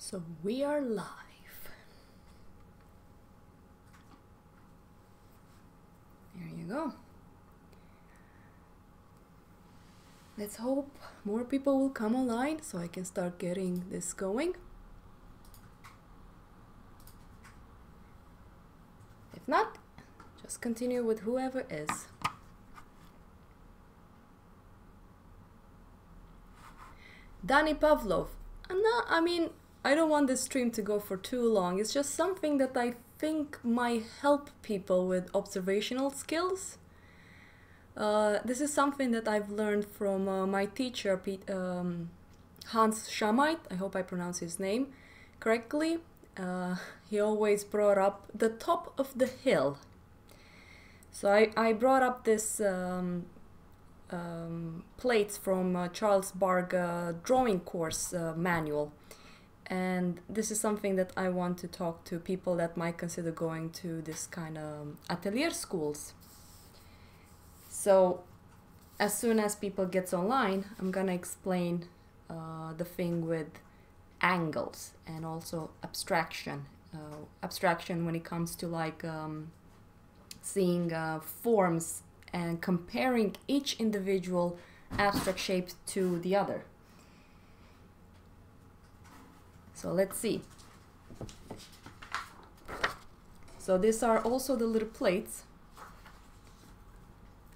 So we are live. There you go. Let's hope more people will come online so I can start getting this going. If not, just continue with whoever is. Danny Pavlov. No, I mean, I don't want this stream to go for too long. It's just something that I think might help people with observational skills. This is something that I've learned from my teacher, Hans Schamait. I hope I pronounce his name correctly. He always brought up the top of the hill. So I brought up this plates from Charles Bargue drawing course manual. And this is something that I want to talk to people that might consider going to this kind of atelier schools. So as soon as people gets online, I'm gonna explain the thing with angles and also abstraction. Abstraction when it comes to like seeing forms and comparing each individual abstract shape to the other. So let's see. So these are also the little plates.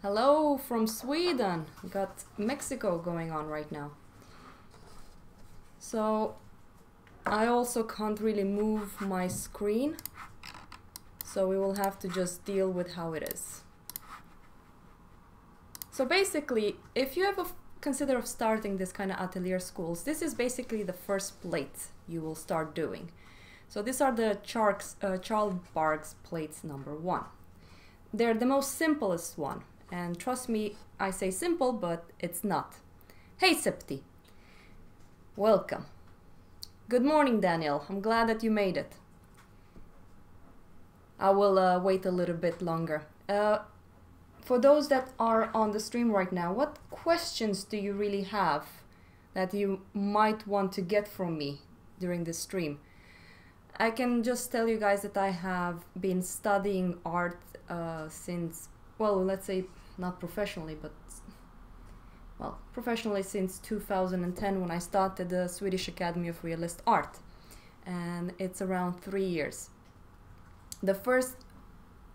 Hello from Sweden. We got Mexico going on right now. So I also can't really move my screen. So we will have to just deal with how it is. So basically, if you ever consider of starting this kind of atelier schools, this is basically the first plate you will start doing. So these are the Charles Bargue's plates number 1. They're the most simplest one. And trust me, I say simple, but it's not. Hey Septi, welcome. Good morning, Daniel. I'm glad that you made it. I will wait a little bit longer. For those that are on the stream right now, what questions do you really have that you might want to get from me during this stream? I can just tell you guys that I have been studying art since, well, let's say not professionally, but well, professionally since 2010 when I started the Swedish Academy of Realist Art. And it's around 3 years. The first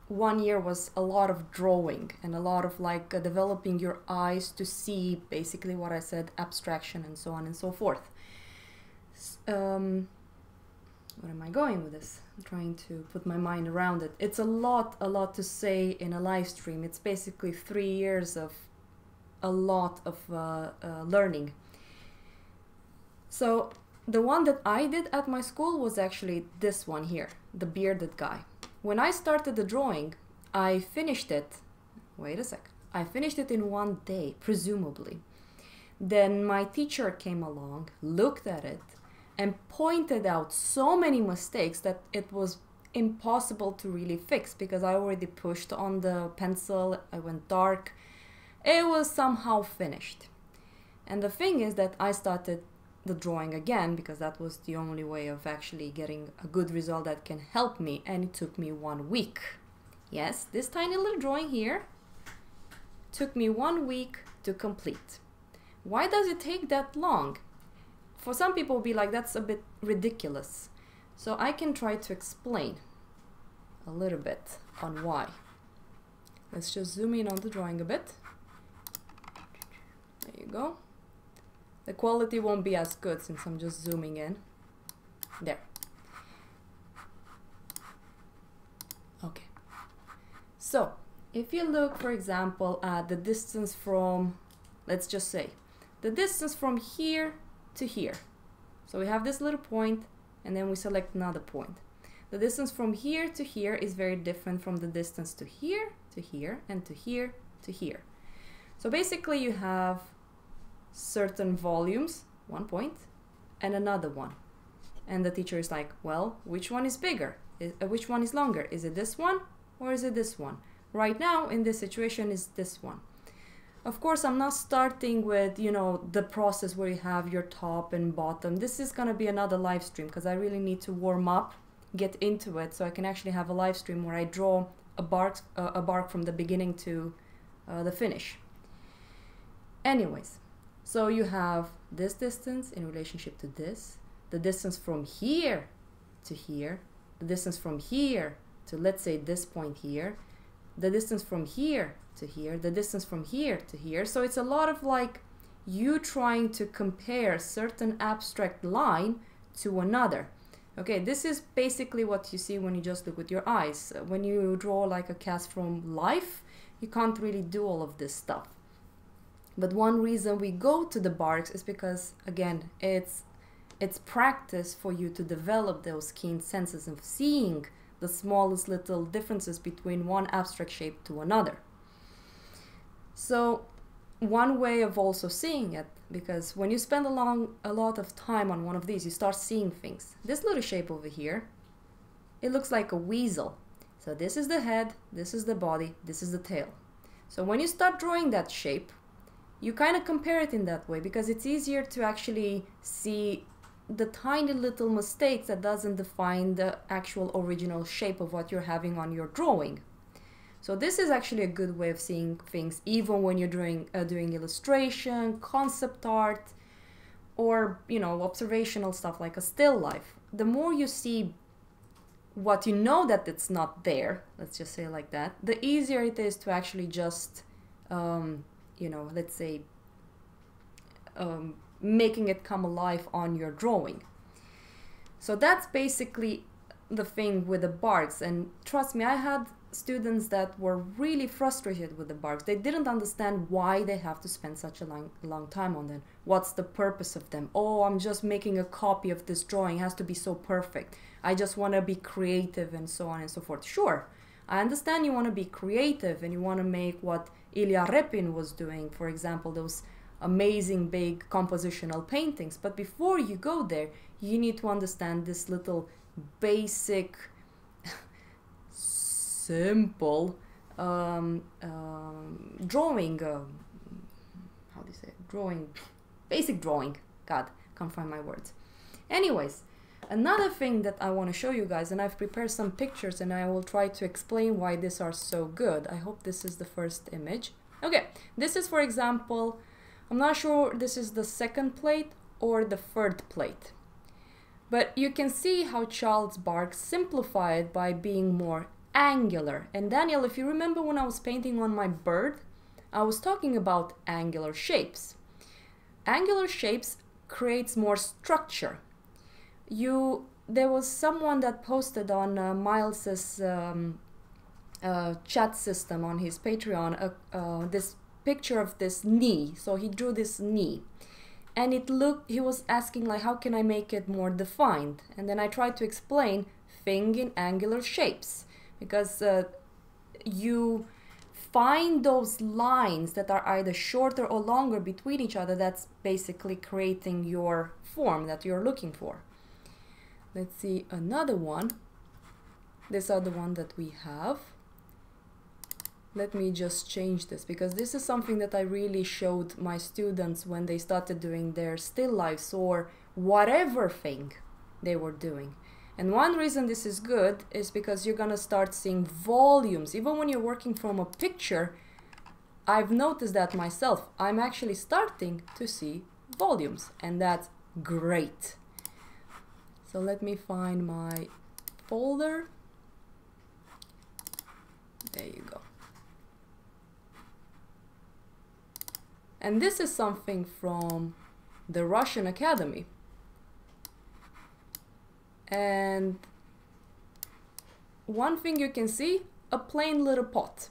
1 year was a lot of drawing and a lot of like developing your eyes to see basically what I said, abstraction and so on and so forth. Where am I going with this? I'm trying to put my mind around it. It's a lot to say in a live stream. It's basically 3 years of a lot of learning. So the one that I did at my school was actually this one here, the bearded guy. When I started the drawing, I finished it, wait a sec, I finished it in 1 day, presumably. Then my teacher came along, looked at it, and pointed out so many mistakes that it was impossible to really fix because I already pushed on the pencil, I went dark. It was somehow finished. And the thing is that I started the drawing again because that was the only way of actually getting a good result that can help me, and it took me 1 week. Yes, this tiny little drawing here took me 1 week to complete. Why does it take that long? For some people will be like, that's a bit ridiculous. So I can try to explain a little bit on why. Let's just zoom in on the drawing a bit. There you go. The quality won't be as good since I'm just zooming in. There. Okay. So, if you look, for example, at the distance from, let's just say, the distance from here to here. So we have this little point, and then we select another point. The distance from here to here is very different from the distance to here, and to here, to here. So basically you have certain volumes, 1 point, and another one. And the teacher is like, well, which one is bigger? Which one is longer? Is it this one or is it this one? Right now, in this situation, is this one. Of course, I'm not starting with, you know, the process where you have your top and bottom. This is going to be another live stream because I really need to warm up, get into it, so I can actually have a live stream where I draw a bark from the beginning to the finish. Anyways, so you have this distance in relationship to this, the distance from here to here, the distance from here to, let's say, this point here, the distance from here to here, the distance from here to here. So it's a lot of like you trying to compare certain abstract line to another. Okay, this is basically what you see when you just look with your eyes. When you draw like a cast from life, you can't really do all of this stuff. But one reason we go to the barks is because, again, it's practice for you to develop those keen senses of seeing the smallest little differences between one abstract shape to another. So one way of also seeing it, because when you spend a lot of time on one of these, you start seeing things. This little shape over here, it looks like a weasel. So this is the head, this is the body, this is the tail. So when you start drawing that shape, you kind of compare it in that way because it's easier to actually see the tiny little mistakes that doesn't define the actual original shape of what you're having on your drawing. So this is actually a good way of seeing things, even when you're doing illustration, concept art, or, you know, observational stuff like a still life. The more you see what you know that it's not there, let's just say it like that, the easier it is to actually just, you know, let's say, making it come alive on your drawing. So that's basically the thing with the barks. And trust me, I had students that were really frustrated with the barks. They didn't understand why they have to spend such a long time on them. What's the purpose of them? Oh, I'm just making a copy of this drawing. It has to be so perfect. I just want to be creative and so on and so forth. Sure, I understand you want to be creative and you want to make what Ilya Repin was doing, for example, those amazing big compositional paintings. But before you go there, you need to understand this little basic simple drawing, how do you say it? Drawing, basic drawing. God, can't find my words. Anyways, another thing that I want to show you guys, and I've prepared some pictures and I will try to explain why these are so good. I hope this is the first image. Okay, this is, for example, I'm not sure this is the second plate or the third plate. But you can see how Charles Bargue simplified by being more angular. And Daniel, if you remember when I was painting on my bird, I was talking about angular shapes. Angular shapes creates more structure. There was someone that posted on Miles's chat system on his Patreon this picture of this knee. So he drew this knee. And he was asking like, how can I make it more defined? And then I tried to explain thing in angular shapes. Because you find those lines that are either shorter or longer between each other, that's basically creating your form that you're looking for. Let's see another one. These are the one that we have. Let me just change this because this is something that I really showed my students when they started doing their still lifes or whatever thing they were doing. And one reason this is good is because you're gonna start seeing volumes. Even when you're working from a picture, I've noticed that myself. I'm actually starting to see volumes, and that's great. So let me find my folder. There you go. And this is something from the Russian Academy. And one thing you can see, a plain little pot.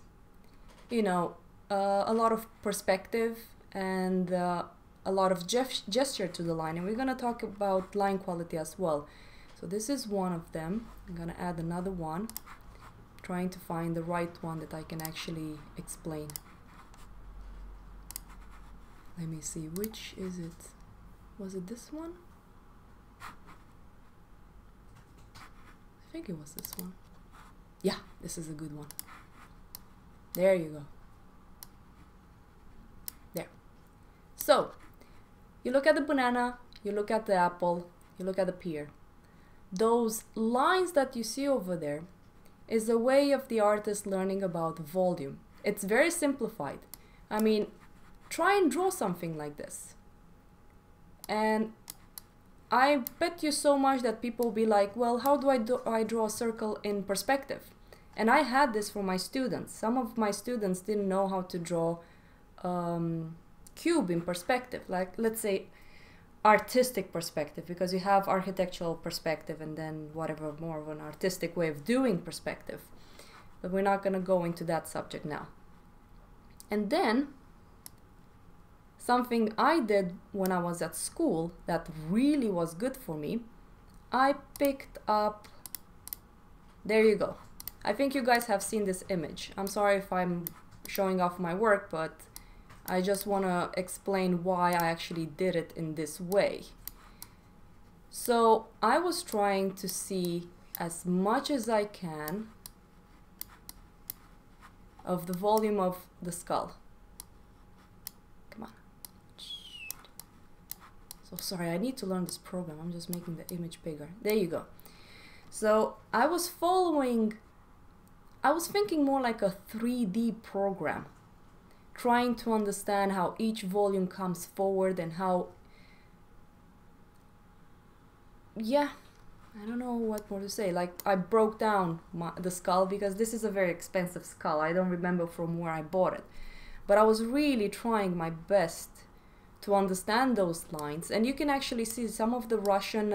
You know, a lot of perspective and a lot of gesture to the line. And we're gonna talk about line quality as well. So this is one of them. I'm gonna add another one, trying to find the right one that I can actually explain. Let me see, which is it? Was it this one? I think it was this one. Yeah, this is a good one. There you go. So, you look at the banana, you look at the apple, you look at the pear. Those lines that you see over there is a way of the artist learning about volume. It's very simplified. I mean, try and draw something like this. And I bet you so much that people will be like, well, how do I draw a circle in perspective? And I had this for my students. Some of my students didn't know how to draw cube in perspective, like let's say artistic perspective, because you have architectural perspective and then whatever more of an artistic way of doing perspective. But we're not going to go into that subject now. And then something I did when I was at school that really was good for me, I picked up, there you go. I think you guys have seen this image. I'm sorry if I'm showing off my work, but I just want to explain why I actually did it in this way. So I was trying to see as much as I can of the volume of the skull. Come on. So sorry, I need to learn this program. I'm just making the image bigger. There you go. So I was thinking more like a 3D program, trying to understand how each volume comes forward and how, yeah, I don't know what more to say. Like, I broke down the skull because this is a very expensive skull. I don't remember from where I bought it. But I was really trying my best to understand those lines. And you can actually see some of the Russian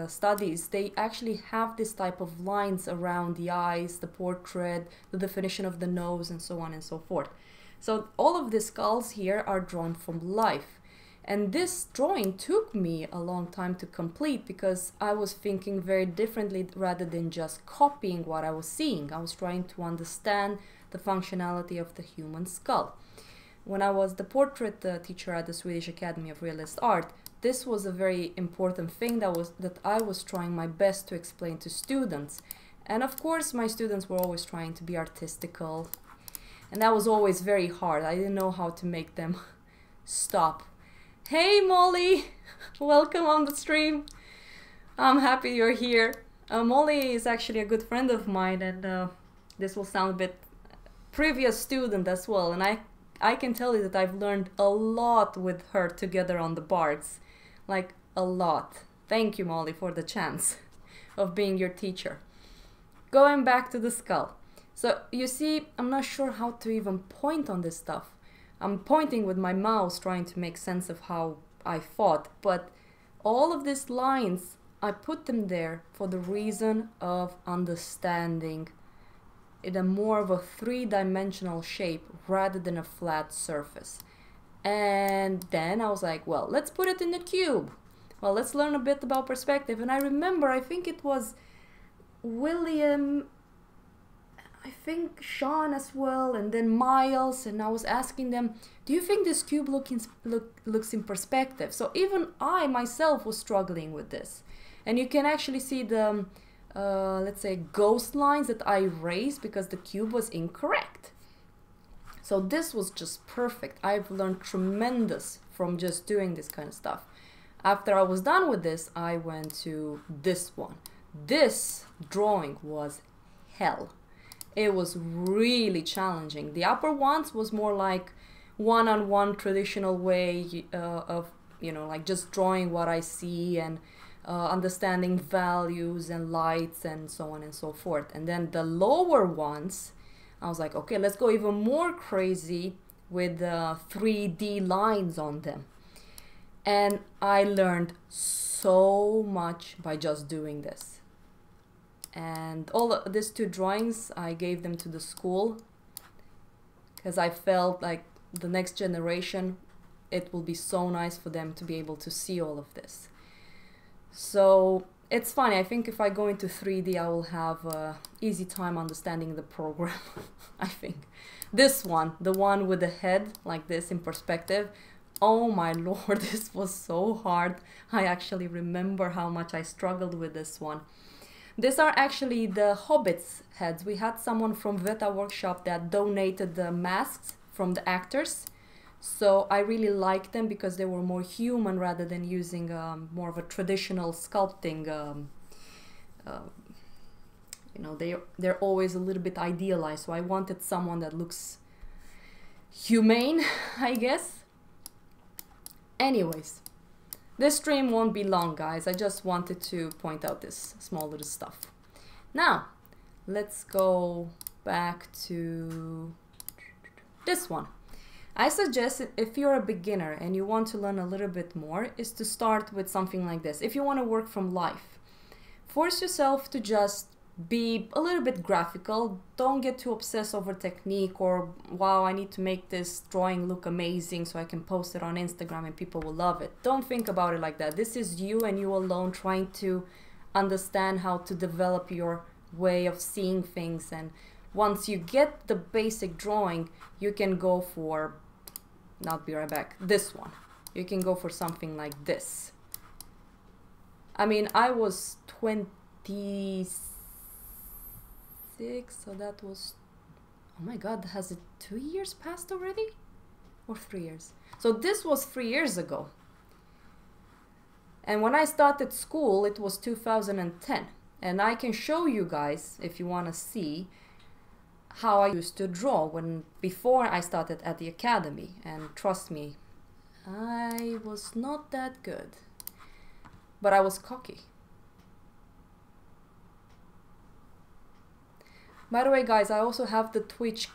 studies, they actually have this type of lines around the eyes, the portrait, the definition of the nose, and so on and so forth. So all of the skulls here are drawn from life. And this drawing took me a long time to complete because I was thinking very differently rather than just copying what I was seeing. I was trying to understand the functionality of the human skull. When I was the portrait teacher at the Swedish Academy of Realist Art, this was a very important thing that I was trying my best to explain to students. And of course, my students were always trying to be artistical. And that was always very hard. I didn't know how to make them stop. Hey Molly, welcome on the stream. I'm happy you're here. Molly is actually a good friend of mine, and this will sound a bit previous student as well. And I can tell you that I've learned a lot with her together on the Bargues, like a lot. Thank you, Molly, for the chance of being your teacher. Going back to the skull. So you see, I'm not sure how to even point on this stuff. I'm pointing with my mouse trying to make sense of how I thought, but all of these lines, I put them there for the reason of understanding in a more of a three-dimensional shape rather than a flat surface. And then I was like, well, let's put it in the cube. Well, let's learn a bit about perspective. And I remember, I think it was William, I think Sean as well, and then Miles, and I was asking them, do you think this cube looks in perspective? So even I myself was struggling with this. And you can actually see the let's say ghost lines that I erased because the cube was incorrect. So this was just perfect. I've learned tremendous from just doing this kind of stuff. After I was done with this, I went to this one. This drawing was hell. It was really challenging. The upper ones was more like one-on-one traditional way of, you know, like just drawing what I see and understanding values and lights and so on and so forth. And then the lower ones, I was like, okay, let's go even more crazy with 3D lines on them. And I learned so much by just doing this. And all of these two drawings, I gave them to the school because I felt like the next generation, it will be so nice for them to be able to see all of this. So it's funny, I think if I go into 3D, I will have an easy time understanding the program, I think. This one, the one with the head like this in perspective, oh my lord, this was so hard. I actually remember how much I struggled with this one. These are actually the Hobbits' heads. We had someone from Veta Workshop that donated the masks from the actors. So I really liked them because they were more human rather than using more of a traditional sculpting. You know, they're always a little bit idealized. So I wanted someone that looks humane, I guess. Anyways, this stream won't be long, guys. I just wanted to point out this small little stuff. Now, let's go back to this one. I suggest if you're a beginner and you want to learn a little bit more is to start with something like this. If you want to work from life, force yourself to just be a little bit graphical. Don't get too obsessed over technique or, wow, I need to make this drawing look amazing so I can post it on Instagram and people will love it. Don't think about it like that. This is you and you alone trying to understand how to develop your way of seeing things. And once you get the basic drawing, you can go for, not be right back, this one. You can go for something like this. I mean, I was 26, so that was, oh my god, has it 2 years passed already? Or 3 years? So this was 3 years ago. And when I started school, it was 2010. And I can show you guys, if you want to see, how I used to draw before I started at the academy. And trust me, I was not that good. But I was cocky. By the way, guys, I also have the Twitch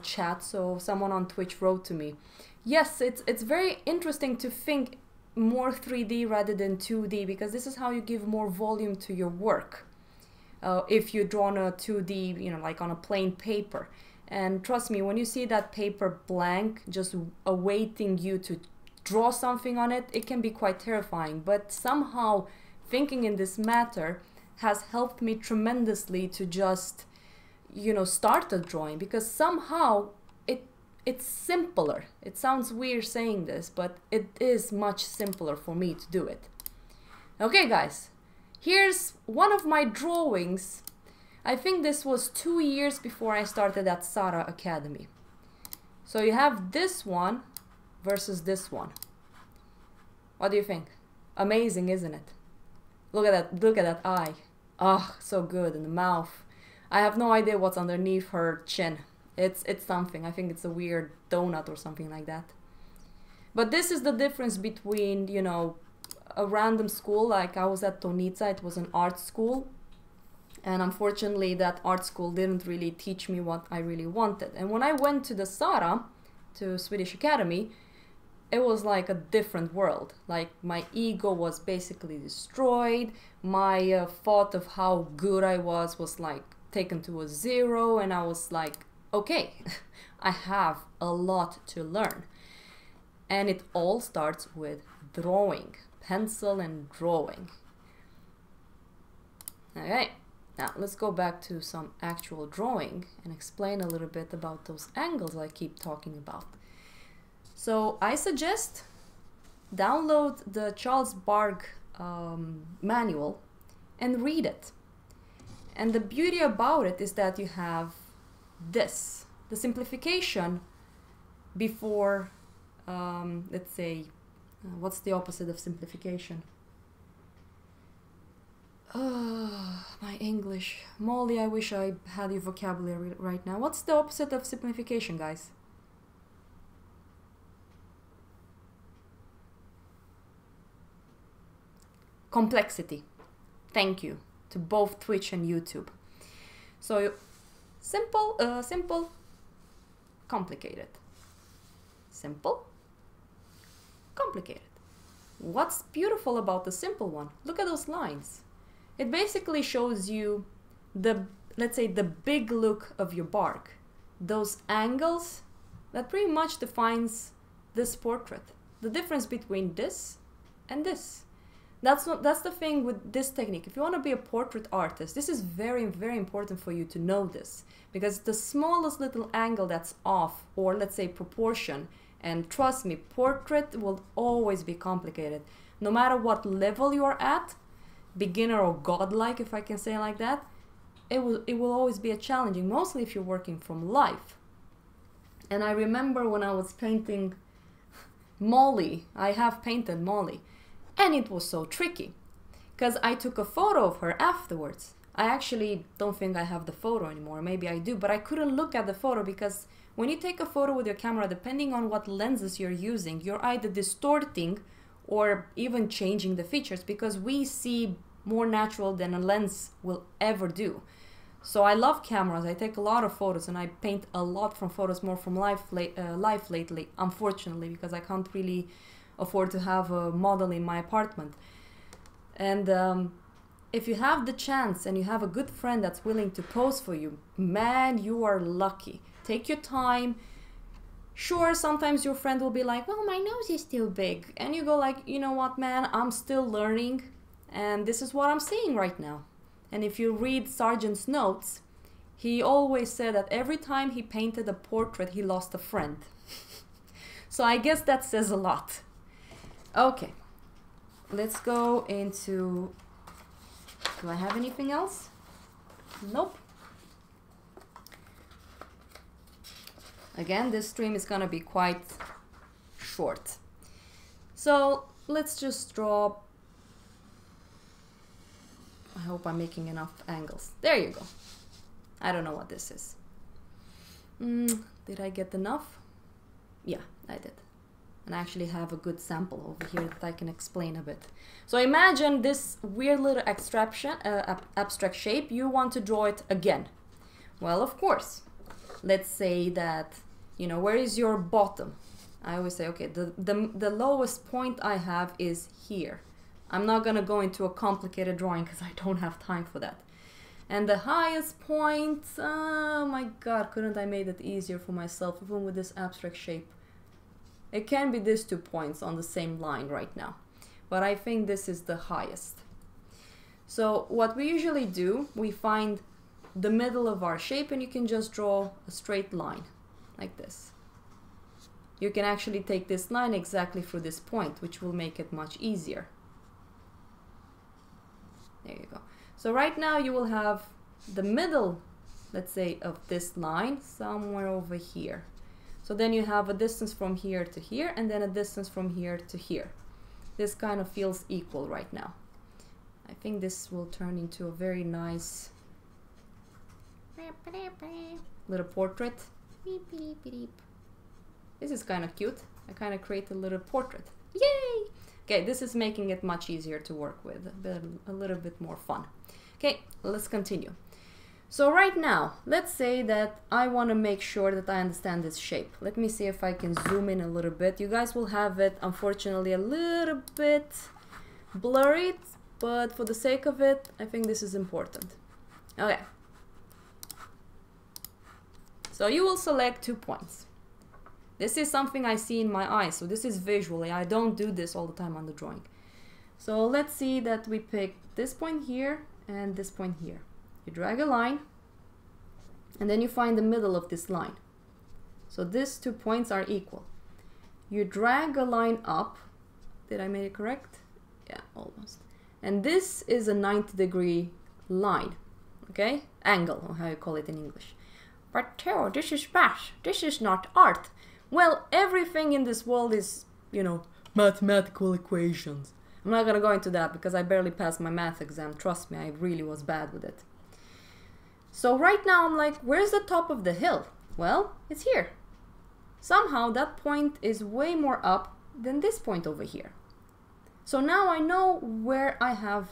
chat, so someone on Twitch wrote to me. Yes, it's very interesting to think more 3D rather than 2D, because this is how you give more volume to your work. If you draw on a 2D, you know, like on a plain paper. And trust me, when you see that paper blank, just awaiting you to draw something on it, it can be quite terrifying. But somehow thinking in this matter has helped me tremendously to just, you know, start a drawing, because somehow it's simpler. It sounds weird saying this, but it is much simpler for me to do it. Okay, guys, here's one of my drawings. I think this was 2 years before I started at Sara Academy. So you have this one versus this one. What do you think? Amazing, isn't it? Look at that, look at that eye. Ah, so good, and the mouth. I have no idea what's underneath her chin. It's something. I think it's a weird donut or something like that. But this is the difference between, you know, a random school. Like I was at Tonica, it was an art school. And unfortunately that art school didn't really teach me what I really wanted. And when I went to the Sara, to Swedish Academy, it was like a different world. Like my ego was basically destroyed. My thought of how good I was like taken to a zero, and I was like, okay, I have a lot to learn. And it all starts with drawing, pencil and drawing. Okay, now let's go back to some actual drawing and explain a little bit about those angles I keep talking about. So I suggest download the Charles Bargue manual and read it. And the beauty about it is that you have this, the simplification before, let's say, what's the opposite of simplification? My English. Molly, I wish I had your vocabulary right now. What's the opposite of simplification, guys? Complexity. Thank you to both Twitch and YouTube. So simple, simple, complicated. Simple, complicated. What's beautiful about the simple one? Look at those lines. It basically shows you the, let's say, the big look of your bark. Those angles, that pretty much defines this portrait. The difference between this and this. That's the thing with this technique. If you want to be a portrait artist, this is very, very important for you to know this. Because the smallest little angle that's off, or let's say proportion, and trust me, portrait will always be complicated. No matter what level you're at, beginner or godlike, if I can say it like that, it will always be a challenging, mostly if you're working from life. And I remember when I was painting Molly. I have painted Molly. And it was so tricky because I took a photo of her afterwards. I actually don't think I have the photo anymore. Maybe I do, but I couldn't look at the photo because when you take a photo with your camera, depending on what lenses you're using, you're either distorting or even changing the features because we see more natural than a lens will ever do. So I love cameras. I take a lot of photos and I paint a lot from photos, more from life lately, unfortunately, because I can't really afford to have a model in my apartment. And if you have the chance and you have a good friend that's willing to pose for you, man, you are lucky. Take your time. Sure, sometimes your friend will be like, well, my nose is too big. And you go like, you know what, man, I'm still learning and this is what I'm seeing right now. And if you read Sargent's notes, he always said that every time he painted a portrait, he lost a friend. So I guess that says a lot. Okay, let's go into... Do I have anything else? Nope. Again, this stream is gonna be quite short. So let's just draw... I hope I'm making enough angles. There you go. I don't know what this is. Did I get enough? Yeah, I did. And I actually have a good sample over here that I can explain a bit. So imagine this weird little abstract shape. You want to draw it again. Well, of course. Let's say that, you know, where is your bottom? I always say, okay, the lowest point I have is here. I'm not gonna go into a complicated drawing because I don't have time for that. And the highest point, oh my god, couldn't I made it easier for myself even with this abstract shape? It can be these 2 points on the same line right now, but I think this is the highest. So what we usually do, we find the middle of our shape and you can just draw a straight line like this. You can actually take this line exactly through this point, which will make it much easier. There you go. So right now you will have the middle, let's say, of this line somewhere over here. So then you have a distance from here to here and then a distance from here to here. This kind of feels equal right now. I think this will turn into a very nice little portrait. This is kind of cute. I kind of create a little portrait. Yay! Okay, this is making it much easier to work with, a little bit more fun. Okay, let's continue. So right now, let's say that I want to make sure that I understand this shape. Let me see if I can zoom in a little bit. You guys will have it, unfortunately, a little bit blurry, but for the sake of it, I think this is important. Okay. So you will select 2 points. This is something I see in my eyes, so this is visually. I don't do this all the time on the drawing. So let's see that we pick this point here and this point here. You drag a line, and then you find the middle of this line. So these 2 points are equal. You drag a line up. Did I make it correct? Yeah, almost. And this is a 90-degree line, okay? Angle, or how you call it in English. But Theo, this is math. This is not art. Well, everything in this world is, you know, mathematical equations. I'm not gonna go into that because I barely passed my math exam. Trust me, I really was bad with it. So right now I'm like, where's the top of the hill? Well, it's here. Somehow that point is way more up than this point over here. So now I know where I have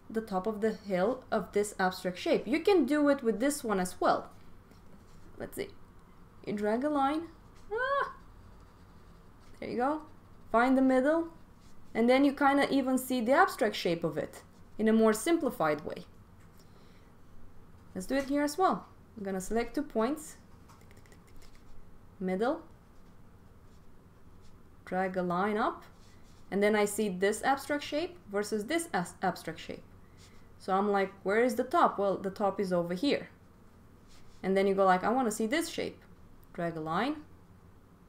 the top of the hill of this abstract shape. You can do it with this one as well. Let's see. You drag a line. There you go. Find the middle. And then you kind of even see the abstract shape of it in a more simplified way. Let's do it here as well. I'm gonna select 2 points. Middle. Drag a line up. And then I see this abstract shape versus this abstract shape. So I'm like, where is the top? Well, the top is over here. And then you go like, I want to see this shape. Drag a line.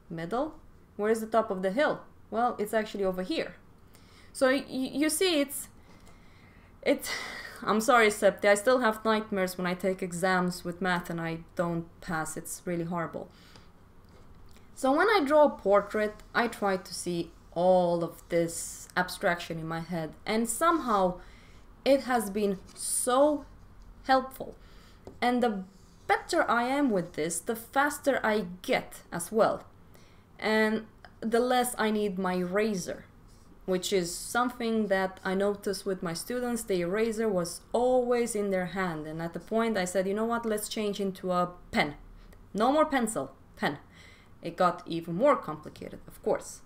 Middle. Where is the top of the hill? Well, it's actually over here. So you see, I'm sorry, Septi, I still have nightmares when I take exams with math and I don't pass. It's really horrible. So when I draw a portrait, I try to see all of this abstraction in my head, and somehow it has been so helpful. And the better I am with this, the faster I get as well. And the less I need my eraser, which is something that I noticed with my students. The eraser was always in their hand, and at the point I said, you know what, let's change into a pen. No more pencil, pen. It got even more complicated, of course.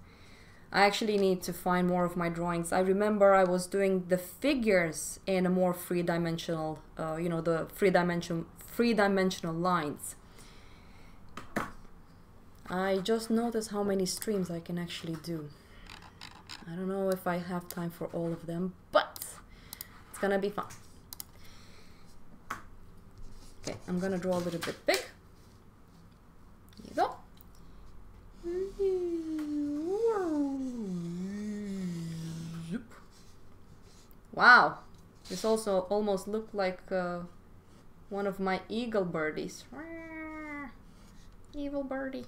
I actually need to find more of my drawings. I remember I was doing the figures in a more three-dimensional, you know, the three-dimensional lines. I just noticed how many streams I can actually do. I don't know if I have time for all of them, but it's gonna be fun. Okay, I'm gonna draw a little bit big. Here you go. Wow, this also almost looked like one of my eagle birdies. Evil birdie.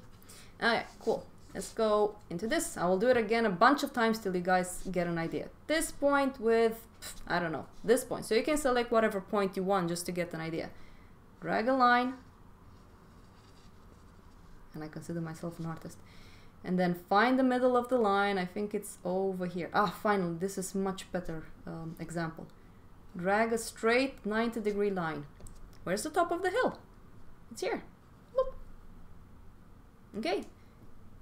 Okay, cool. Let's go into this. I will do it again a bunch of times till you guys get an idea. This point with, I don't know, this point. So you can select whatever point you want just to get an idea. Drag a line. And I consider myself an artist. And then find the middle of the line. I think it's over here. Ah, finally, this is much better example. Drag a straight 90-degree line. Where's the top of the hill? It's here. Bloop. Okay.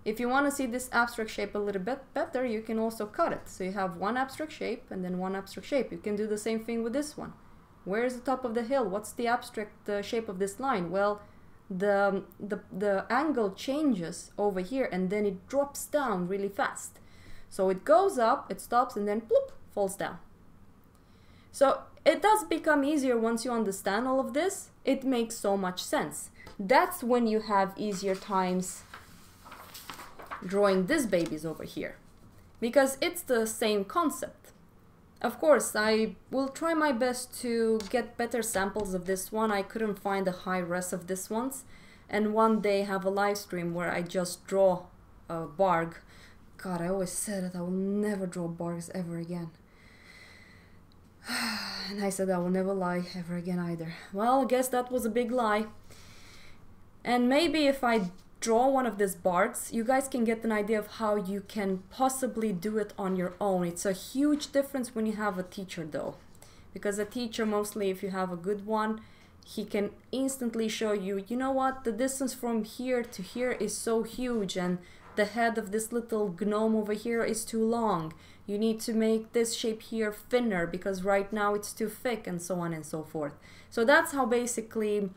If you want to see this abstract shape a little bit better, you can also cut it. So you have one abstract shape and then one abstract shape. You can do the same thing with this one. Where's the top of the hill? What's the abstract shape of this line? Well, the angle changes over here and then it drops down really fast. So it goes up, it stops, and then bloop, falls down. So it does become easier once you understand all of this. It makes so much sense. That's when you have easier times drawing these babies over here, because it's the same concept. Of course, I will try my best to get better samples of this one. I couldn't find a high res of this ones, and one day have a live stream where I just draw a Bargue. God, I always said that I will never draw Bargues ever again. And I said I will never lie ever again either. Well, I guess that was a big lie. And maybe if I draw one of these Bargues, you guys can get an idea of how you can possibly do it on your own. It's a huge difference when you have a teacher though, because a teacher, mostly if you have a good one, he can instantly show you, you know what, the distance from here to here is so huge, and the head of this little gnome over here is too long. You need to make this shape here thinner because right now it's too thick, and so on and so forth. So that's how basically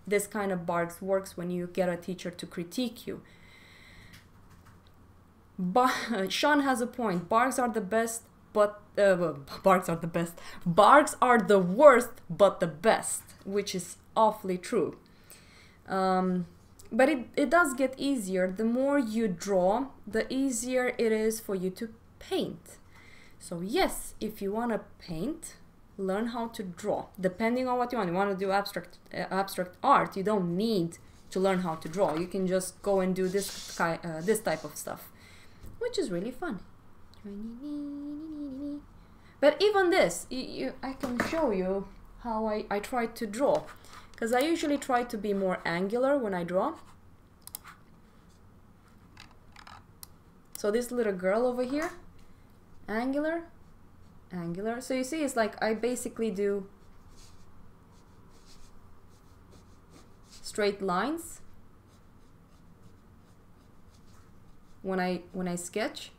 this kind of Bargues works when you get a teacher to critique you. But Sean has a point. Bargues are the best, but Bargues are the best. Bargues are the worst, but the best, which is awfully true. But it does get easier. The more you draw, the easier it is for you to paint. So yes, if you want to paint, learn how to draw. Depending on what you want. You want to do abstract art, you don't need to learn how to draw. You can just go and do this type of stuff, which is really fun. But even this, I can show you how I try to draw, because I usually try to be more angular when I draw. So this little girl over here, angular, angular. So you see, it's like I basically do straight lines when I sketch.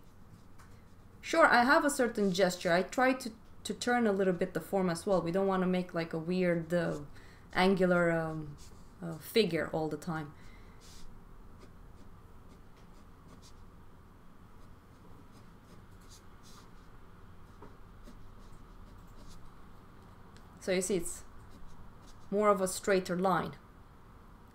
Sure, I have a certain gesture. I try to turn a little bit the form as well. We don't want to make like a weird angular figure all the time. So you see, it's more of a straighter line.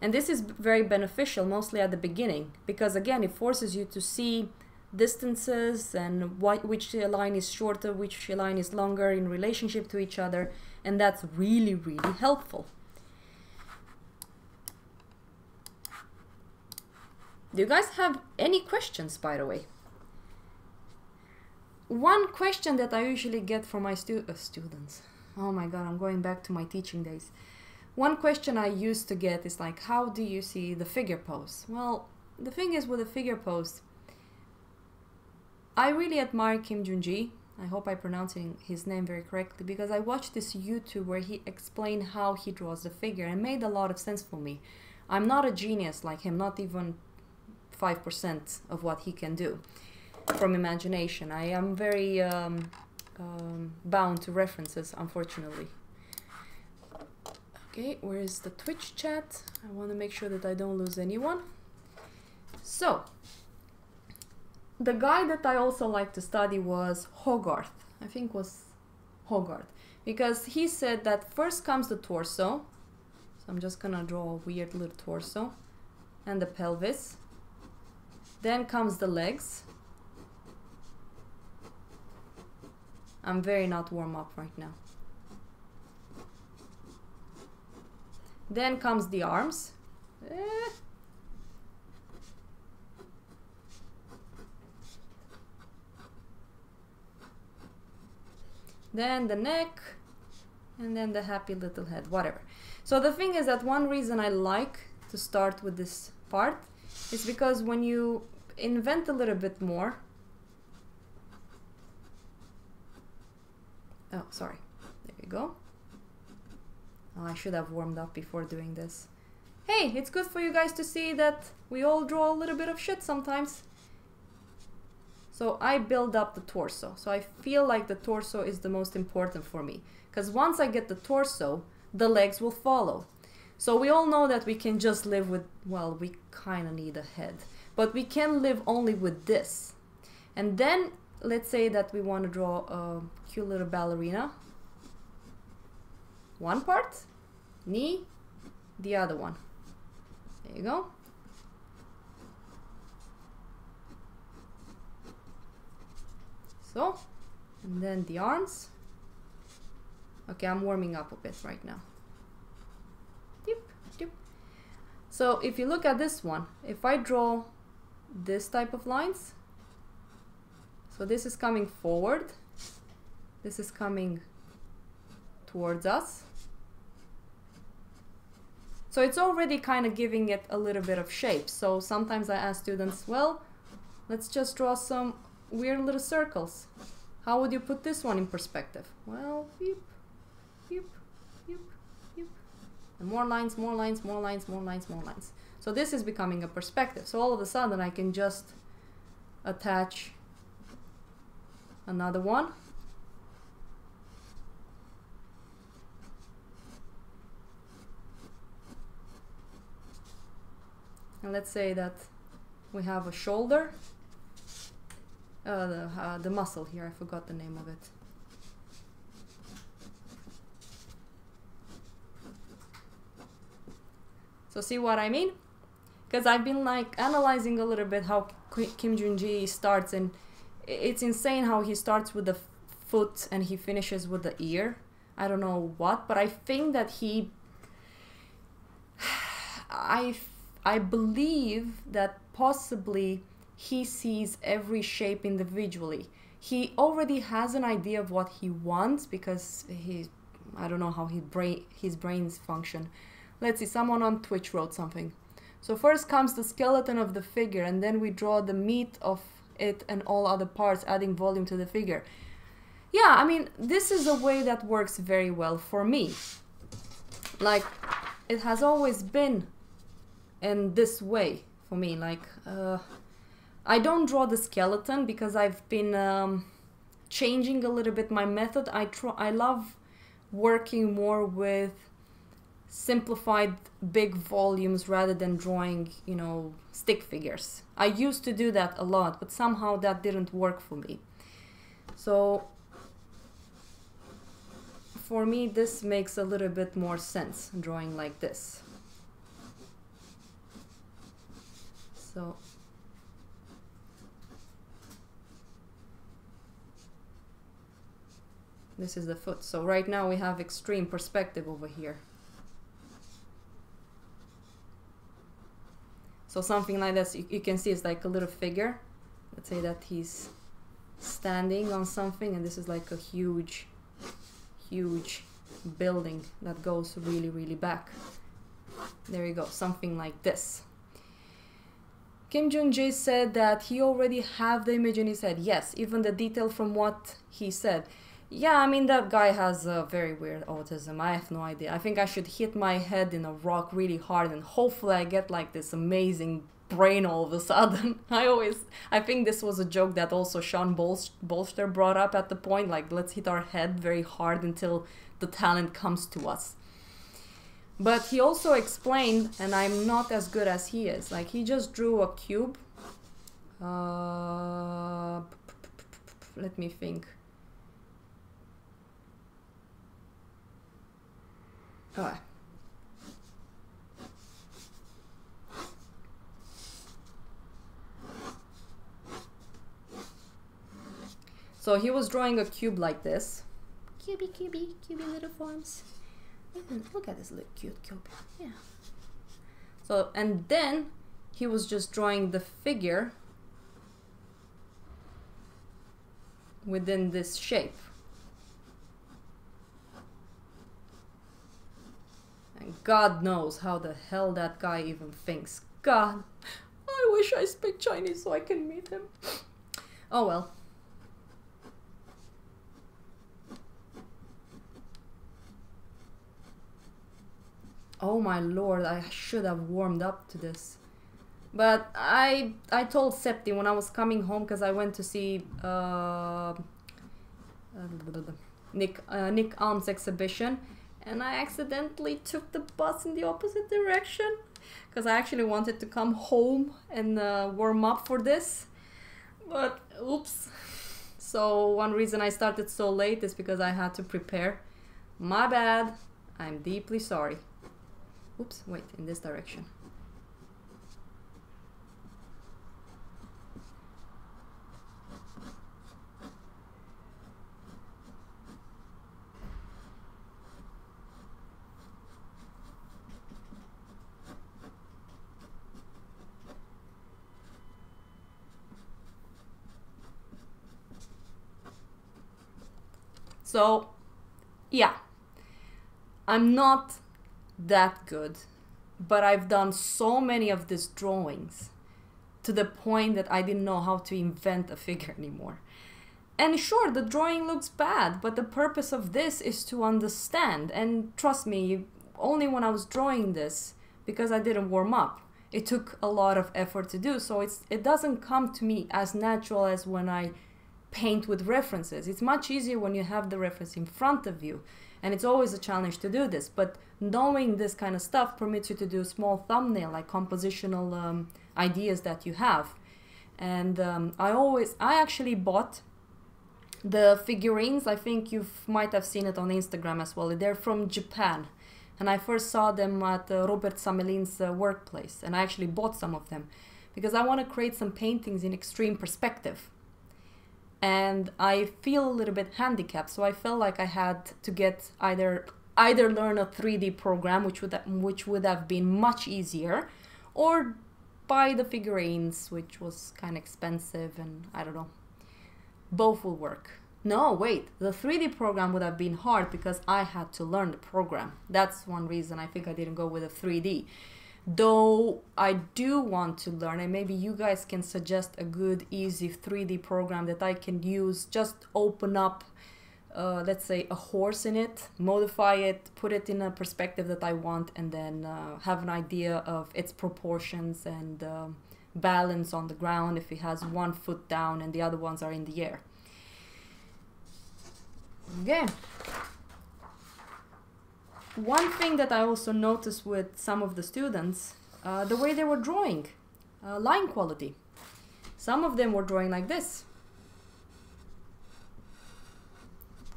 And this is very beneficial, mostly at the beginning, because again, it forces you to see distances and which line is shorter, which line is longer in relationship to each other, and that's really, really helpful. Do you guys have any questions, by the way? One question that I usually get from my students. Oh my god, I'm going back to my teaching days. One question I used to get is like, how do you see the figure pose? Well, the thing is with the figure pose, I really admire Kim Jun-ji. I hope I'm pronouncing his name very correctly, because I watched this YouTube where he explained how he draws the figure and it made a lot of sense for me. I'm not a genius like him, not even 5% of what he can do from imagination. I am very bound to references, unfortunately. Okay, where is the Twitch chat? I want to make sure that I don't lose anyone. So, the guy that I also like to study was Hogarth. I think was Hogarth. Because he said that first comes the torso. So I'm just gonna draw a weird little torso. And the pelvis. Then comes the legs. I'm very not warm up right now. Then comes the arms. Then the neck, and then the happy little head, whatever. So the thing is that one reason I like to start with this part is because when you invent a little bit more. Oh, sorry. There you go. Oh, I should have warmed up before doing this. Hey, it's good for you guys to see that we all draw a little bit of shit sometimes. So I build up the torso. So I feel like the torso is the most important for me. Because once I get the torso, the legs will follow. So we all know that we can just live with, well, we kind of need a head. But we can live only with this. And then, let's say that we want to draw a cute little ballerina. One part, knee, the other one. There you go. So, and then the arms. Okay, I'm warming up a bit right now. Dip, dip. So if you look at this one, if I draw this type of lines, so this is coming forward, this is coming towards us. So it's already kind of giving it a little bit of shape. So sometimes I ask students, well, let's just draw some weird little circles. How would you put this one in perspective? Well, beep, beep, beep, beep. And more lines, more lines, more lines, more lines, more lines. So this is becoming a perspective. So all of a sudden I can just attach another one. And let's say that we have a shoulder. The muscle here, I forgot the name of it. So see what I mean? Because I've been like analyzing a little bit how Kim Jun-ji starts, and it's insane how he starts with the foot and he finishes with the ear. I don't know what, but I think that he... I believe that possibly he sees every shape individually. He already has an idea of what he wants because I don't know how his brains function. Let's see, someone on Twitch wrote something. So first comes the skeleton of the figure, and then we draw the meat of it and all other parts, adding volume to the figure. Yeah, I mean, this is a way that works very well for me. Like, it has always been in this way for me. Like, I don't draw the skeleton because I've been changing a little bit my method. I love working more with simplified big volumes rather than drawing, you know, stick figures. I used to do that a lot, but somehow that didn't work for me. So for me, this makes a little bit more sense, drawing like this. So this is the foot. So right now we have extreme perspective over here. So something like this, you can see it's like a little figure. Let's say that he's standing on something, and this is like a huge building that goes really, really back. There you go, something like this. Kim Jung-jae said that he already have the image in his head. Yes, even the detail from what he said. Yeah, I mean, that guy has a very weird autism. I have no idea. I think I should hit my head in a rock really hard and hopefully I get like this amazing brain all of a sudden. I think this was a joke that also Sean Bolster brought up at the point, like, let's hit our head very hard until the talent comes to us. But he also explained, and I'm not as good as he is, like he just drew a cube. Let me think. Alright. So he was drawing a cube like this. Cubey little forms. Look at this little cute cube. Yeah. So, and then he was just drawing the figure within this shape. And God knows how the hell that guy even thinks. God, I wish I speak Chinese so I can meet him. Oh well. Oh my lord, I should have warmed up to this. But I told Septi when I was coming home, because I went to see Nick Alm's exhibition, and I accidentally took the bus in the opposite direction, because I actually wanted to come home and warm up for this. But oops. So one reason I started so late is because I had to prepare. My bad. I'm deeply sorry. Oops, wait, in this direction. So, yeah, I'm not that good, but I've done so many of these drawings to the point that I didn't know how to invent a figure anymore. And sure, the drawing looks bad, but the purpose of this is to understand. And trust me, only when I was drawing this, because I didn't warm up, it took a lot of effort to do. So it doesn't come to me as natural as when I paint with references. It's much easier when you have the reference in front of you. And it's always a challenge to do this, but knowing this kind of stuff permits you to do small thumbnail, like compositional ideas that you have. And I actually bought the figurines. I think you might have seen it on Instagram as well. They're from Japan. And I first saw them at Robert Samelin's workplace. And I actually bought some of them because I want to create some paintings in extreme perspective. And I feel a little bit handicapped, so I felt like I had to get either learn a 3D program, which would have been much easier, or buy the figurines, which was kind of expensive, and I don't know. Both will work. No, wait, the 3D program would have been hard because I had to learn the program. That's one reason I think I didn't go with a 3D. Though I do want to learn, and maybe you guys can suggest a good, easy 3D program that I can use, just open up, let's say, a horse in it, modify it, put it in a perspective that I want, and then have an idea of its proportions and balance on the ground if it has one foot down and the other ones are in the air. Okay. One thing that I also noticed with some of the students, the way they were drawing, line quality. Some of them were drawing like this.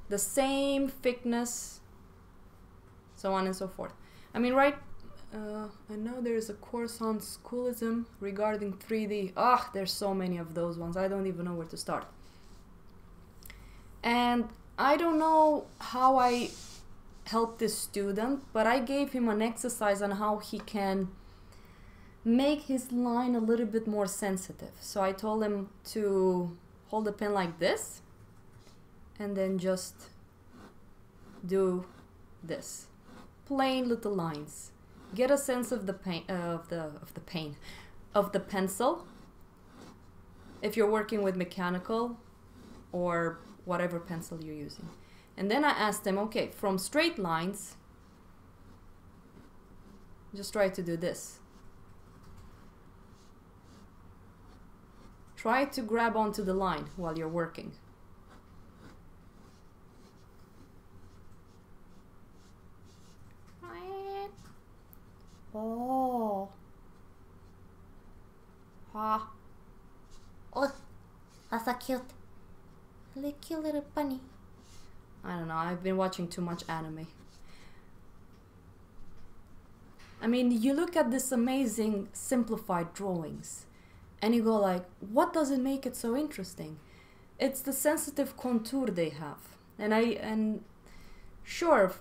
The same thickness, so on and so forth. I mean, right, I know there is a course on schoolism regarding 3D. Ah, there's so many of those ones. I don't even know where to start. And I don't know how I help this student, but I gave him an exercise on how he can make his line a little bit more sensitive. So I told him to hold the pen like this and then just do this. Plain little lines. Get a sense of the pain of the pencil. If you're working with mechanical or whatever pencil you're using. And then I asked him, okay, from straight lines, just try to do this. Try to grab onto the line while you're working. Oh. Ah. Oh, that's so cute. Little cute little bunny. I don't know, I've been watching too much anime. I mean, you look at this amazing simplified drawings and you go like, what does it make it so interesting? It's the sensitive contour they have. And sure,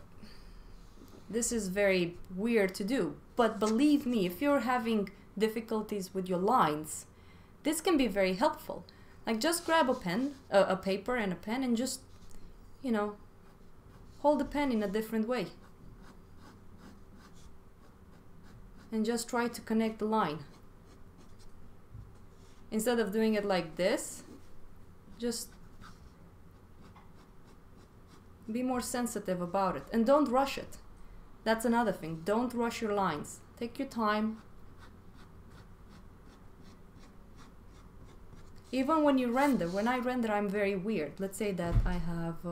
this is very weird to do, but believe me, if you're having difficulties with your lines, this can be very helpful. Like just grab a pen, a paper and a pen and just, you know, hold the pen in a different way. And just try to connect the line. Instead of doing it like this, just be more sensitive about it. And don't rush it. That's another thing. Don't rush your lines. Take your time. Even when you render, when I render, I'm very weird. Let's say that I have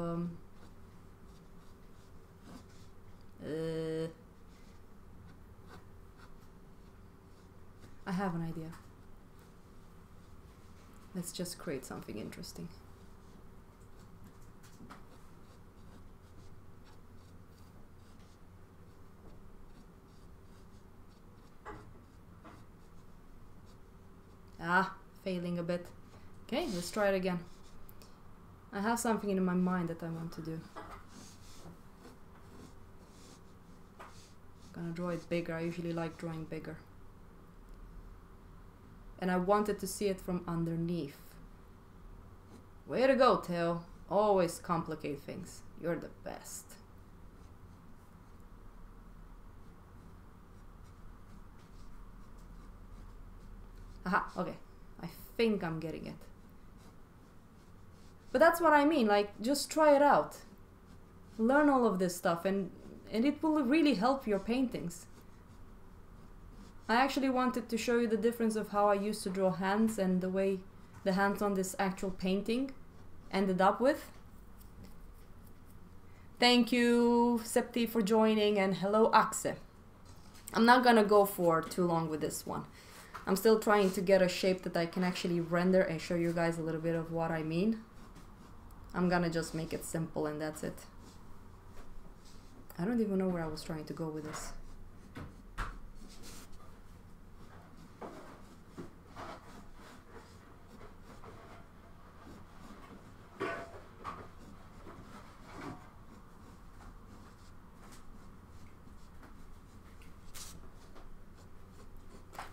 I have an idea. Let's just create something interesting. Ah, failing a bit. Okay, let's try it again. I have something in my mind that I want to do. I'm gonna draw it bigger. I usually like drawing bigger. And I wanted to see it from underneath. Way to go, Theo. Always complicate things. You're the best. Aha, okay. I think I'm getting it. But that's what I mean, like, just try it out. Learn all of this stuff and it will really help your paintings. I actually wanted to show you the difference of how I used to draw hands and the way the hands on this actual painting ended up with. Thank you, Septi, for joining, and hello, Axe. I'm not gonna go for too long with this one. I'm still trying to get a shape that I can actually render and show you guys a little bit of what I mean. I'm gonna just make it simple and that's it. I don't even know where I was trying to go with this.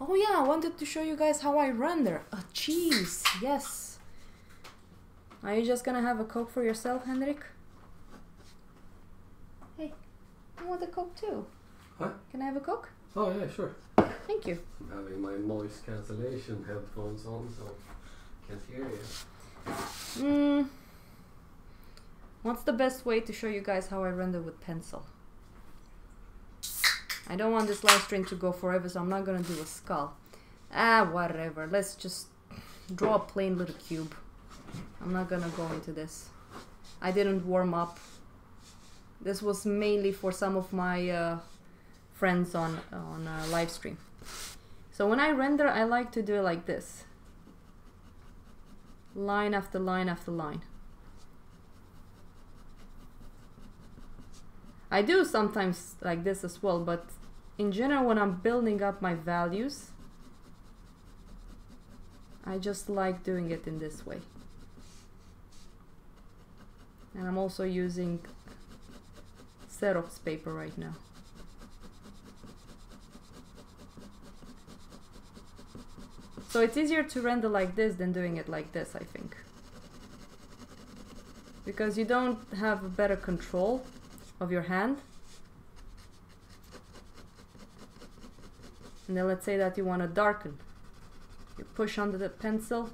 Oh yeah, I wanted to show you guys how I render. Oh jeez, yes. Are you just gonna have a Coke for yourself, Henrik? Hey, I want a Coke too. What? Can I have a Coke? Oh yeah, sure. Thank you. I'm having my noise cancellation headphones on, so I can't hear you. What's the best way to show you guys how I render with pencil? I don't want this live stream to go forever, so I'm not gonna do a skull. Ah, whatever. Let's just draw a plain little cube. I'm not gonna go into this. I didn't warm up. This was mainly for some of my friends on live stream. So when I render, I like to do it like this. Line after line after line. I do sometimes like this as well, but in general, when I'm building up my values, I just like doing it in this way. And I'm also using Xerox paper right now. So it's easier to render like this than doing it like this, I think. Because you don't have a better control of your hand. And then let's say that you want to darken. You push under the pencil.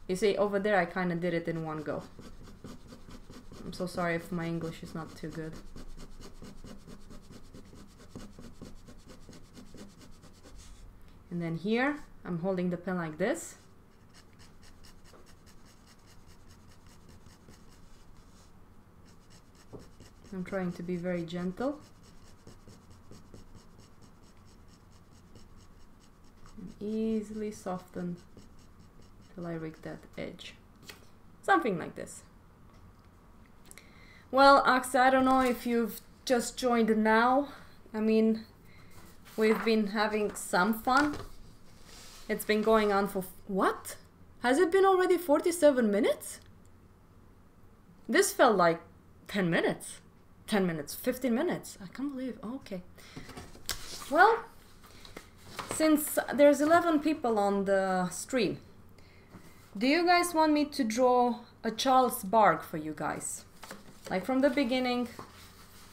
You see, over there I kind of did it in one go. I'm so sorry if my English is not too good. And then here, I'm holding the pen like this. I'm trying to be very gentle. And easily soften till I reach that edge. Something like this. Well, Axe, I don't know if you've just joined now. I mean, we've been having some fun. It's been going on for... What? Has it been already 47 minutes? This felt like 10 minutes. 10 minutes, 15 minutes. I can't believe... Okay. Well, since there's 11 people on the stream, do you guys want me to draw a Charles Bargue for you guys? Like from the beginning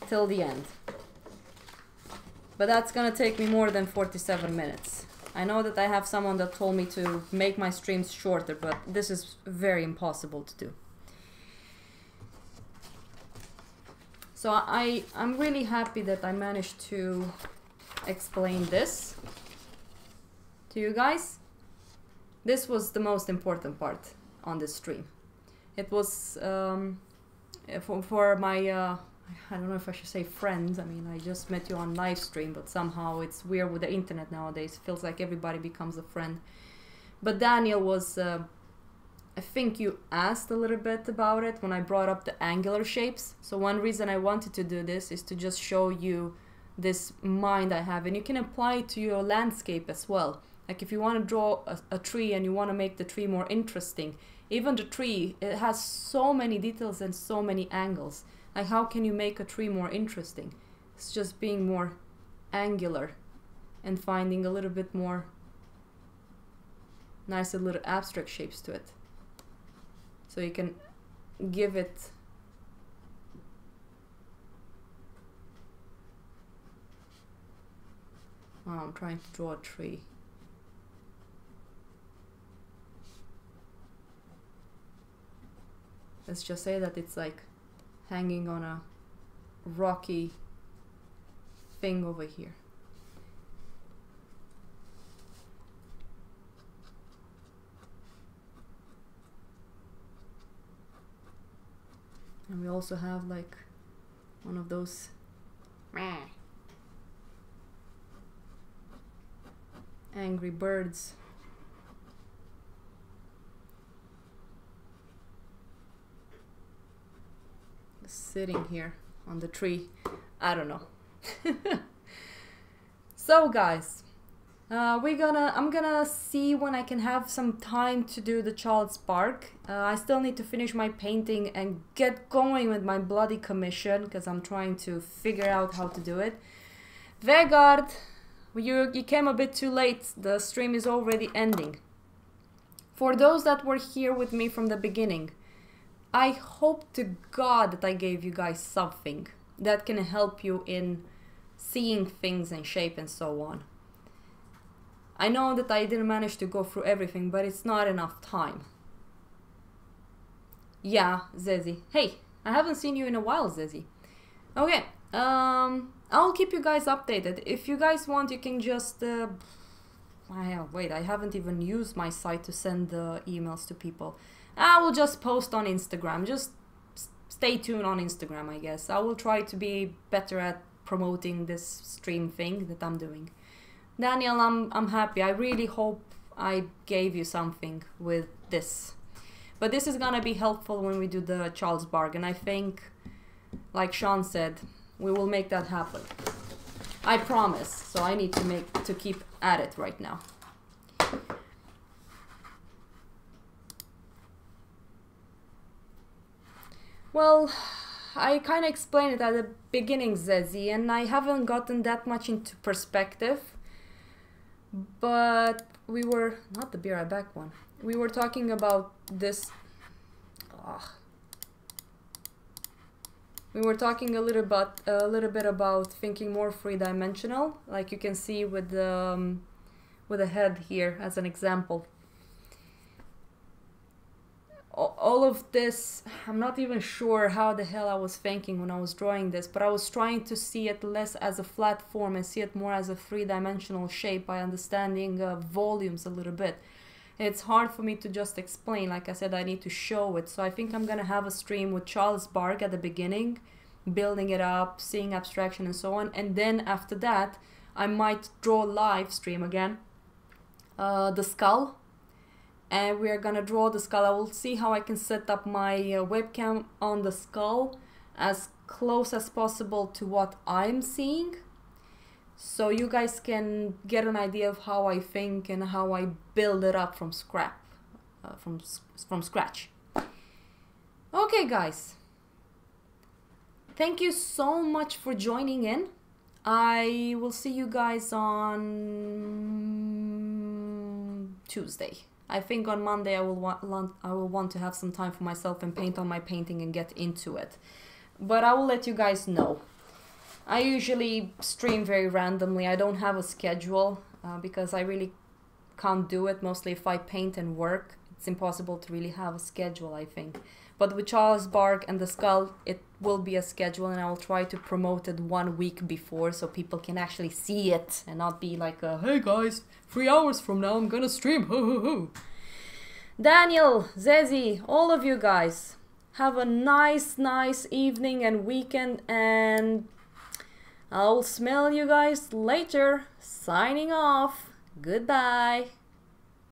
till the end. But that's gonna take me more than 47 minutes. I know that I have someone that told me to make my streams shorter, but this is very impossible to do. So I'm really happy that I managed to explain this to you guys. This was the most important part on this stream. It was for my, I don't know if I should say friends. I mean, I just met you on live stream, but somehow it's weird with the internet nowadays. It feels like everybody becomes a friend. But Daniel was, I think you asked a little bit about it when I brought up the angular shapes. So one reason I wanted to do this is to just show you this mind I have, and you can apply it to your landscape as well. Like if you want to draw a tree and you want to make the tree more interesting, even the tree, it has so many details and so many angles. Like how can you make a tree more interesting? It's just being more angular and finding a little bit more nice little abstract shapes to it. So you can give it I'm trying to draw a tree. Let's just say that it's like hanging on a rocky thing over here. And we also have like one of those angry birds. Sitting here on the tree. I don't know. So guys, I'm gonna see when I can have some time to do the Charles Bargue. I still need to finish my painting and get going with my bloody commission because I'm trying to figure out how to do it. Vegard, you came a bit too late. The stream is already ending. For those that were here with me from the beginning, I hope to God that I gave you guys something that can help you in seeing things in shape and so on. I know that I didn't manage to go through everything, but it's not enough time. Yeah, Zezi. Hey, I haven't seen you in a while, Zezi. Okay, I'll keep you guys updated. If you guys want, you can just... wait, I haven't even used my site to send the emails to people. I will just post on Instagram. Just stay tuned on Instagram, I guess. I will try to be better at promoting this stream thing that I'm doing. Daniel, I'm happy. I really hope I gave you something with this. But this is gonna be helpful when we do the Charles Bargue, and I think, like Sean said, we will make that happen. I promise. So I need to keep at it right now. Well, I kind of explained it at the beginning, Zezi, and I haven't gotten that much into perspective. But we were, not the beer I back one. We were talking about this. We were talking a little bit about thinking more three-dimensional, like you can see with the head here as an example. All of this, I'm not even sure how the hell I was thinking when I was drawing this, but I was trying to see it less as a flat form and see it more as a three-dimensional shape by understanding volumes a little bit. It's hard for me to just explain. Like I said, I need to show it. So I think I'm gonna have a stream with Charles Bargue at the beginning, building it up, seeing abstraction and so on. And then after that, I might draw live stream again, the skull. And we are gonna draw the skull. I will see how I can set up my webcam on the skull as close as possible to what I'm seeing, so you guys can get an idea of how I think and how I build it up from scratch. Okay, guys. Thank you so much for joining in. I will see you guys on Tuesday. I think on Monday I will want to have some time for myself and paint on my painting and get into it. But I will let you guys know. I usually stream very randomly. I don't have a schedule because I really can't do it. Mostly if I paint and work, it's impossible to really have a schedule, I think. But with Charles Bargue and the skull, it will be a schedule, and I will try to promote it 1 week before so people can actually see it and not be like, hey guys, 3 hours from now I'm gonna stream, ho ho ho. Daniel, Zezi, all of you guys, have a nice evening and weekend, and I'll smell you guys later. Signing off. Goodbye.